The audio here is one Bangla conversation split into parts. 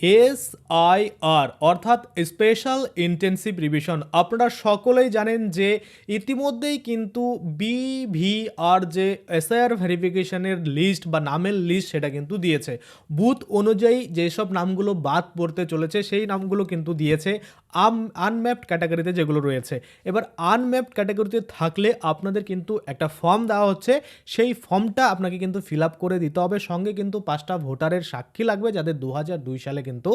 SIR অর্থাৎ স্পেশাল ইন্টেন্সিভ রিভিশন। আপনারা সকলেই জানেন যে ইতিমধ্যেই কিন্তু বিভিআর যে SIR ভেরিফিকেশনের লিস্ট বা নামের লিস্ট সেটা কিন্তু দিয়েছে। বুথ অনুযায়ী যেসব নামগুলো বাদ পড়তে চলেছে সেই নামগুলো কিন্তু দিয়েছে আনম্যাপড ক্যাটাগরিতে যেগুলো রয়েছে। এবার আনম্যাপড ক্যাটাগরিতে থাকলে আপনাদের কিন্তু একটা ফর্ম দেওয়া হচ্ছে, সেই ফর্মটা আপনাকে কিন্তু ফিল আপ করে দিতে হবে। সঙ্গে কিন্তু 5টা ভোটারের সাক্ষী লাগবে যাদের 2002 সালে কিন্তু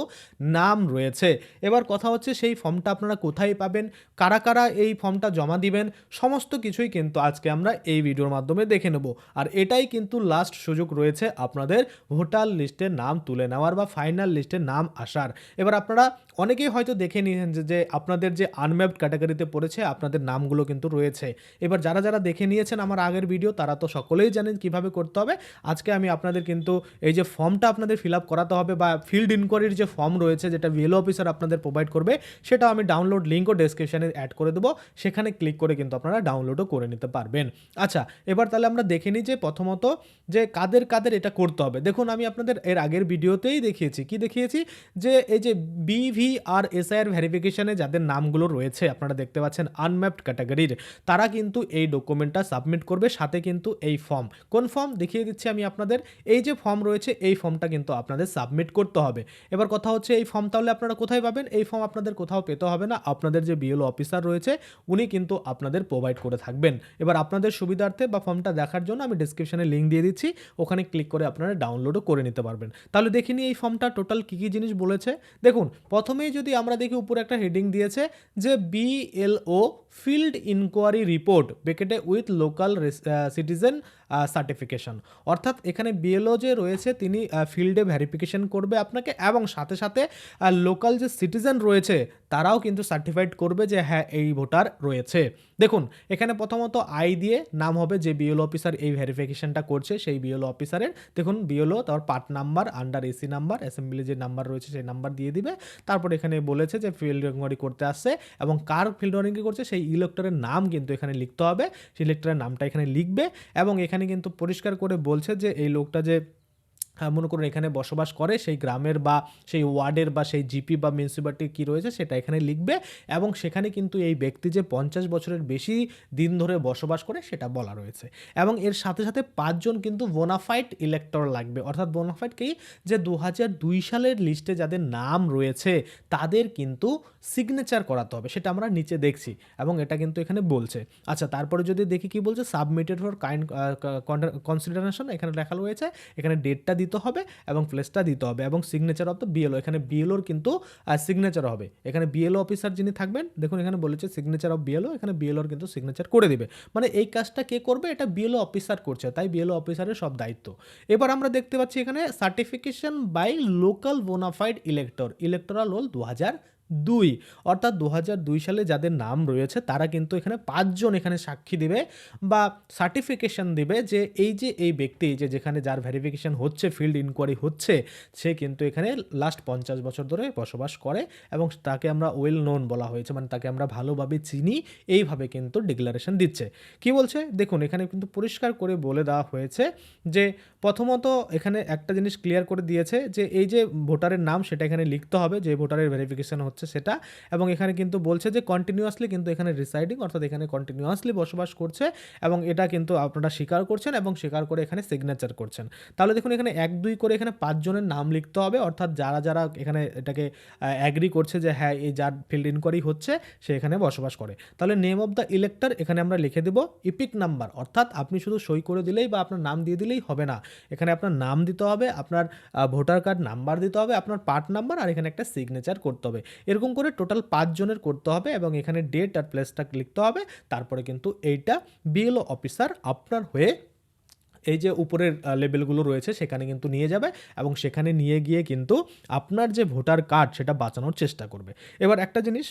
নাম রয়েছে। এবার কথা হচ্ছে সেই ফর্মটা আপনারা কোথায় পাবেন, কারা কারা এই ফর্মটা জমা দিবেন, সমস্ত কিছুই কিন্তু আজকে আমরা এই ভিডিওর মাধ্যমে দেখে নেব। আর এটাই কিন্তু লাস্ট সুযোগ রয়েছে আপনাদের ভোটার লিস্টে নাম তুলে নেওয়ার বা ফাইনাল লিস্টে নাম আসার। এবার আপনারা অনেকেই হয়তো দেখে নিয়েছেন যে আপনাদের যে আনম্যাপড ক্যাটাগরিতে পড়েছে আপনাদের নামগুলো কিন্তু রয়েছে। এবার যারা যারা দেখে নিয়েছেন আমার আগের ভিডিও তারা তো সকলেই জানেন কিভাবে করতে হবে। আজকে আমি আপনাদের কিন্তু এই যে ফর্মটা আপনাদের ফিল আপ করাতে হবে বা ফিল্ড ইনকোয়ারির যে ফর্ম রয়েছে যেটা বিএলও অফিসার আপনাদের প্রোভাইড করবে সেটা আমি ডাউনলোড লিঙ্কও ডেসক্রিপশনে অ্যাড করে দেবো, সেখানে ক্লিক করে কিন্তু আপনারা ডাউনলোডও করে নিতে পারবেন। আচ্ছা, এবার তাহলে আমরা দেখে নিই যে প্রথমত যে কাদের কাদের এটা করতে হবে। দেখুন আমি আপনাদের এর আগের ভিডিওতেই দেখিয়েছি, কি দেখিয়েছি যে এই যে বিভিআর SIR ভেরিফিকেশনে যাদের নামগুলো রয়েছে আপনারা দেখতে পাচ্ছেন আনম্যাপড ক্যাটাগরির, তারা কিন্তু এই ডকুমেন্টটা সাবমিট করবে, সাথে কিন্তু এই ফর্ম। কোন ফর্ম দেখিয়ে দিচ্ছি আমি আপনাদের, এই যে ফর্ম রয়েছে এই ফর্মটা কিন্তু আপনাদের সাবমিট করতে হবে। এবার কথা হচ্ছে এই ফর্ম তাহলে আপনারা কোথায় পাবেন? এই ফর্ম আপনাদের কোথাও পেতে হবে না, আপনাদের যে বিএলও অফিসার রয়েছে উনি কিন্তু আপনাদের প্রোভাইড করে থাকবেন। এবার আপনাদের সুবিধার্থে বা ফর্মটা দেখার জন্য আমি ডেসক্রিপশনে লিঙ্ক দিয়ে দিচ্ছি, ওখানে ক্লিক করে আপনারা ডাউনলোডও করে নিতে পারবেন। তাহলে দেখে নিই এই ফর্মটা টোটাল কী কী জিনিস বলেছে। দেখুন প্রথমেই যদি আমরা দেখি উপরে একটা হেডিং দিয়েছে যে বিএলও ফিল্ড ইনকোয়ারি রিপোর্ট ব্রেকেটে উইথ লোকাল সিটিজেন সার্টিফিকেশন। অর্থাৎ এখানে বিএলও যে রয়েছে তিনি ফিল্ডে ভেরিফিকেশন করবে আপনাকে, এবং সাথে সাথে লোকাল যে সিটিজেন রয়েছে তারাও কিন্তু সার্টিফাইড করবে যে হ্যাঁ এই ভোটার রয়েছে। দেখুন এখানে প্রথমত আই দিয়ে নাম হবে, যে বিএলও অফিসার এই ভেরিফিকেশনটা করছে সেই বিএলও অফিসারের। দেখুন বিএলও তার part number, under AC number, assembly যে নাম্বার রয়েছে সেই নাম্বার দিয়ে দিবে। তারপর এখানে বলেছে যে ফিল্ড ইনকোয়ারি করতে আসছে এবং কার ফিল্ড ইনকোয়ারি করছে সেই ইলেক্টরের নাম কিন্তু এখানে লিখতে হবে, সেই ইলেক্টরের নামটা এখানে লিখবে। এবং এখানে কিন্তু পরিষ্কার করে বলছে যে এই লোকটা যে মনে করুন এখানে বসবাস করে সেই গ্রামের বা সেই ওয়ার্ডের বা সেই জিপি বা মিউনিসিপ্যালিটি কী রয়েছে সেটা এখানে লিখবে, এবং সেখানে কিন্তু এই ব্যক্তি যে 50 বছরের বেশি দিন ধরে বসবাস করে সেটা বলা রয়েছে। এবং এর সাথে সাথে 5 জন কিন্তু বোনাফাইড ইলেক্টর লাগবে। অর্থাৎ বোনাফাইড কি, যে 2002 সালের লিস্টে যাদের নাম রয়েছে তাদের কিন্তু সিগনেচার করাতে হবে, সেটা আমরা নিচে দেখছি এবং এটা কিন্তু এখানে বলছে। আচ্ছা, তারপরে যদি দেখি কি বলছে, সাবমিটেড ফর কাইন্ড কনসিডারেশন এখানে লেখা রয়েছে, এখানে ডেটটা দিতে হবে এবং প্লেসটা দিতে হবে এবং সিগনেচার অফ দ্য বিএলও, এখানে বিএলওর কিন্তু সিগনেচার হবে। এখানে বিএলও অফিসার যিনি থাকবেন, দেখুন এখানে বলেছে সিগনেচার অফ বিএলও, এখানে বিএলওর কিন্তু সিগনেচার করে দিবে। মানে এই কাজটা কে করবে? এটা বিএলও অফিসার করছে, তাই বিএলও অফিসারের সব দায়িত্ব। এবার আমরা দেখতে পাচ্ছি এখানে certification by local bona fide elector, electoral roll 2002, অর্থাৎ 2002 সালে যাদের নাম রয়েছে তারা কিন্তু এখানে 5 জন এখানে সাক্ষী দিবে বা সার্টিফিকেশন দিবে যে এই ব্যক্তি যে যেখানে যার ভেরিফিকেশন হচ্ছে, ফিল্ড ইনকোয়ারি হচ্ছে, সে কিন্তু এখানে লাস্ট 50 বছর ধরে বসবাস করে এবং তাকে আমরা ওয়েল নোন বলা হয়েছে, মানে তাকে আমরা ভালোভাবে চিনি, এইভাবে কিন্তু ডিক্লারেশন দিচ্ছে। কি বলছে দেখুন, এখানে কিন্তু পরিষ্কার করে বলে দেওয়া হয়েছে যে প্রথমত এখানে একটা জিনিস ক্লিয়ার করে দিয়েছে যে এই যে ভোটারের নাম সেটা এখানে লিখতে হবে, যে ভোটারের ভেরিফিকেশন হচ্ছে সেটা। এবং এখানে কিন্তু বলছে যে কন্টিনিউয়াসলি কিন্তু এখানে রিসাইডিং, অর্থাৎ এখানে কন্টিনিউয়াসলি বসবাস করছে এবং এটা কিন্তু আপনারা স্বীকার করছেন এবং স্বীকার করে এখানে সিগনেচার করছেন। তাহলে দেখুন এখানে 1-2 করে এখানে 5 জনের নাম লিখতে হবে, অর্থাৎ যারা যারা এখানে এটাকে অ্যাগ্রি করছে যে হ্যাঁ এই যার ফিল্ড ইনকোয়ারি হচ্ছে সে এখানে বসবাস করে। তাহলে নেম অফ দ্য ইলেক্টর এখানে আমরা লিখে দেবো ইপিক নাম্বার, অর্থাৎ আপনি শুধু সই করে দিলেই বা আপনার নাম দিয়ে দিলেই হবে না, এখানে আপনার নাম দিতে হবে, আপনার ভোটার কার্ড নাম্বার দিতে হবে, আপনার পার্ট নাম্বার, আর এখানে একটা সিগনেচার করতে হবে। এরকম করে টোটাল 5 জনের করতে হবে এবং এখানে ডেট আর প্লেসটা লিখতে হবে। তারপরে কিন্তু এইটা বিএলও অফিসার আপনার হয়ে এই যে উপরের লেবেলগুলো রয়েছে সেখানে কিন্তু নিয়ে যাবে এবং সেখানে নিয়ে গিয়ে কিন্তু আপনার যে ভোটার কার্ড সেটা বাঁচানোর চেষ্টা করবে। এবার একটা জিনিস,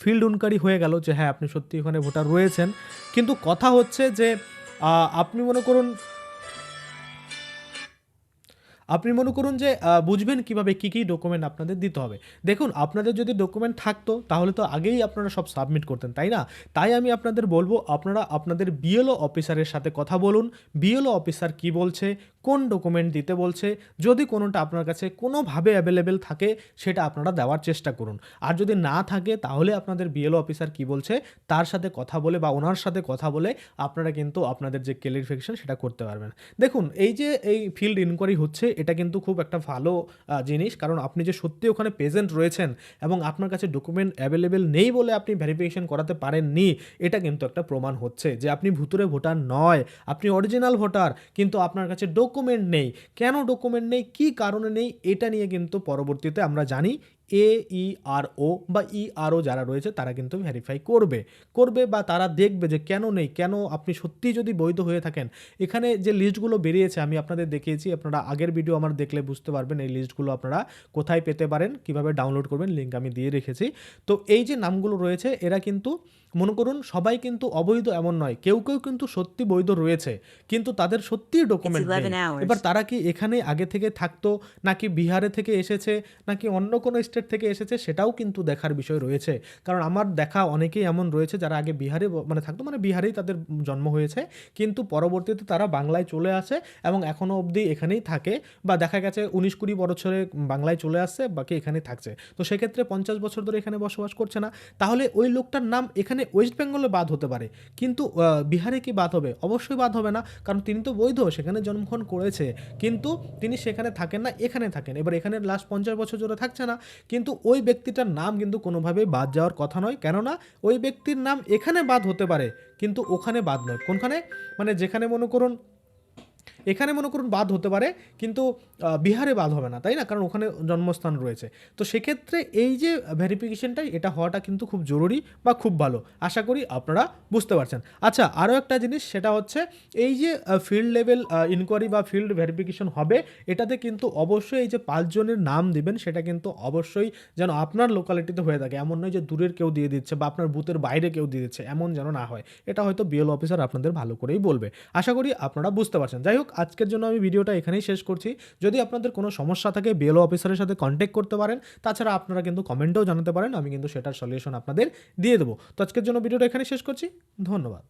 ফিল্ড ইনকোয়ারি হয়ে গেল যে হ্যাঁ আপনি সত্যি ওখানে ভোটার রয়েছেন, কিন্তু কথা হচ্ছে যে আপনি মনে করুন যে বুঝবেন কিভাবে কী কী ডকুমেন্ট আপনাদের দিতে হবে। দেখুন আপনাদের যদি ডকুমেন্ট থাকতো তাহলে তো আগেই আপনারা সব সাবমিট করতেন, তাই না? তাই আমি আপনাদের বলবো আপনারা আপনাদের বিএলও অফিসারের সাথে কথা বলুন, বিএলও অফিসার কি বলছে, কোন ডকুমেন্ট দিতে বলছে, যদি কোনোটা আপনার কাছে কোনোভাবে অ্যাভেলেবেল থাকে সেটা আপনারা দেওয়ার চেষ্টা করুন। আর যদি না থাকে তাহলে আপনাদের বিএলও অফিসার কি বলছে তার সাথে কথা বলে বা ওনার সাথে কথা বলে আপনারা কিন্তু আপনাদের যে ক্লারিফিকেশন সেটা করতে পারবেন। দেখুন এই যে এই ফিল্ড ইনকোয়ারি হচ্ছে এটা কিন্তু খুব একটা ভালো জিনিস, কারণ আপনি যে সত্যি ওখানে প্রেজেন্ট রয়েছেন এবং আপনার কাছে ডকুমেন্ট অ্যাভেলেবেল নেই বলে আপনি ভেরিফিকেশন করাতে পারেননি, এটা কিন্তু একটা প্রমাণ হচ্ছে যে আপনি ভুতুরে ভোটার নয়, আপনি অরিজিনাল ভোটার, কিন্তু আপনার কাছে ডকুমেন্ট নেই। কেন ডকুমেন্ট নেই, কী কারণে নেই, এটা নিয়ে কিন্তু পরবর্তীতে আমরা জানি AERO বা ERO যারা রয়েছে তারা কিন্তু ভেরিফাই করবে বা তারা দেখবে যে কেন নেই, কেন আপনি সত্যিই যদি বৈধ হয়ে থাকেন। এখানে যে লিস্টগুলো বেরিয়েছে আমি আপনাদের দেখিয়েছি, আপনারা আগের ভিডিও আমার দেখলে বুঝতে পারবেন এই লিস্টগুলো আপনারা কোথায় পেতে পারেন, কিভাবে ডাউনলোড করবেন, লিঙ্ক আমি দিয়ে রেখেছি। তো এই যে নামগুলো রয়েছে এরা কিন্তু মনে করুন সবাই কিন্তু অবৈধ এমন নয়, কেউ কিন্তু সত্যি বৈধ রয়েছে কিন্তু তাদের সত্যিই ডকুমেন্ট নেই। এবার তারা কি এখানে আগে থেকে থাকতো, নাকি বিহারে থেকে এসেছে, নাকি অন্য কোনো স্টেট থেকে এসেছে, সেটাও কিন্তু দেখার বিষয় রয়েছে। কারণ আমার দেখা অনেকেই এমন রয়েছে যারা আগে বিহারে মানে থাকতো, মানে বিহারেই তাদের জন্ম হয়েছে, কিন্তু পরবর্তীতে তারা বাংলায় চলে আসে এবং এখনও অবধি এখানেই থাকে, বা দেখা গেছে 19-20 বছরে বাংলায় চলে আসছে, বাকি এখানেই থাকছে। তো সেক্ষেত্রে 50 বছর ধরে এখানে বসবাস করছে না, তাহলে ওই লোকটার নাম এখানে ওয়েস্ট বেঙ্গলে বাদ হতে পারে, কিন্তু বিহারে কি বাদ হবে? অবশ্যই বাদ হবে না, কারণ তিনি তো বৈধ, সেখানে জন্মগ্রহণ করেছে, কিন্তু তিনি সেখানে থাকেন না, এখানে থাকেন। এবার এখানে লাস্ট 50 বছর ধরে থাকছে না, কিন্তু ওই ব্যক্তিটার নাম কিন্তু কোনোভাবেই বাদ যাওয়ার কথা নয়। কেননা ওই ব্যক্তির নাম এখানে বাদ হতে পারে কিন্তু ওখানে বাদ নয়। কোনখানে? মানে যেখানে মনে করুন এখানে মনে করুন বাদ হতে পারে, কিন্তু বিহারে বাদ হবে না, তাই না? কারণ ওখানে জন্মস্থান রয়েছে। তো সেক্ষেত্রে এই যে ভেরিফিকেশনটাই এটা হওয়াটা কিন্তু খুব জরুরি বা খুব ভালো। আশা করি আপনারা বুঝতে পারছেন। আচ্ছা, আরও একটা জিনিস, সেটা হচ্ছে এই যে ফিল্ড লেভেল ইনকোয়ারি বা ফিল্ড ভেরিফিকেশন হবে, এটাতে কিন্তু অবশ্যই এই যে 5 জনের নাম দিবেন সেটা কিন্তু অবশ্যই যেন আপনার লোকালিটিতে হয়ে থাকে। এমন নয় যে দূরের কেউ দিয়ে দিচ্ছে বা আপনার বুথের বাইরে কেউ দিয়ে দিচ্ছে, এমন যেন না হয়। এটা হয়তো বিএলও অফিসার আপনাদের ভালো করেই বলবে। আশা করি আপনারা বুঝতে পারছেন। যাই হোক, আজকের জন্য আমি ভিডিওটা এখানেই শেষ করছি। যদি আপনাদের কোনো সমস্যা থাকে বিএলও অফিসারের সাথে কন্ট্যাক্ট করতে পারেন, তাছাড়া আপনারা কিন্তু কমেন্টেও জানাতে পারেন, আমি কিন্তু সেটার সলিউশন আপনাদের দিয়ে দেবো। তো আজকের জন্য ভিডিওটা এখানেই শেষ করছি। ধন্যবাদ।